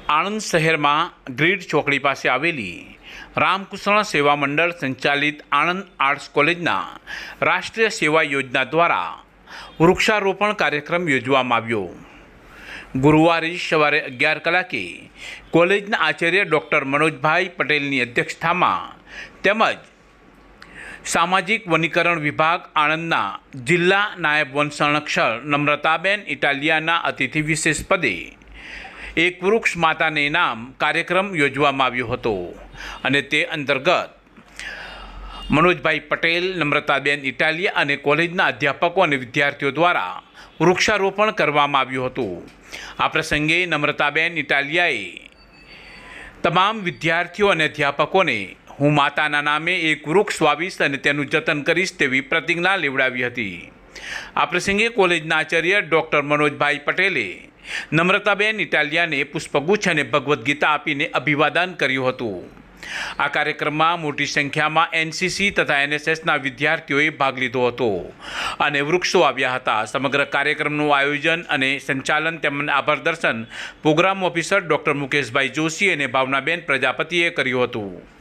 આણંદ શહેરમાં ગ્રીડ ચોકડી પાસે આવેલી રામકૃષ્ણ સેવા મંડળ સંચાલિત આણંદ આર્ટ્સ કોલેજના રાષ્ટ્રીય સેવા યોજના દ્વારા વૃક્ષારોપણ કાર્યક્રમ યોજવામાં આવ્યો। ગુરુવારે સવારે 11 કલાકે કોલેજના આચાર્ય ડૉક્ટર મનોજભાઈ પટેલની અધ્યક્ષતામાં તેમજ સામાજિક વનીકરણ વિભાગ આણંદના જિલ્લા નાયબ વન સંરક્ષક નમ્રતાબેન ઇટાલિયાના અતિથિ વિશેષ પદે એક વૃક્ષ માતાને નામ કાર્યક્રમ યોજવામાં આવ્યો હતો અને તે અંતર્ગત મનોજભાઈ પટેલ, નમ્રતાબેન ઇટાલિયા અને કોલેજના અધ્યાપકો અને વિદ્યાર્થીઓ દ્વારા વૃક્ષારોપણ કરવામાં આવ્યું હતું। આ પ્રસંગે નમ્રતાબેન ઇટાલિયાએ તમામ વિદ્યાર્થીઓ અને અધ્યાપકોને હું માતાના નામે એક વૃક્ષ વાવીશ અને તેનું જતન કરીશ તેવી પ્રતિજ્ઞા લેવડાવી હતી। આ પ્રસંગે કોલેજના આચાર્ય ડૉક્ટર મનોજભાઈ પટેલે નમ્રતાબેન ઇટાલિયાને પુષ્પગુચ્છ અને ભગવદ્ ગીતા આપીને અભિવાદન કર્યું હતું। આ કાર્યક્રમમાં મોટી સંખ્યામાં એનસીસી તથા એનએસએસના વિદ્યાર્થીઓએ ભાગ લીધો હતો અને વૃક્ષો આવ્યા હતા। સમગ્ર કાર્યક્રમનું આયોજન અને સંચાલન તેમજ આભાર દર્શન પ્રોગ્રામ ઓફિસર ડૉક્ટર મુકેશભાઈ જોશી અને ભાવનાબેન પ્રજાપતિએ કર્યું હતું।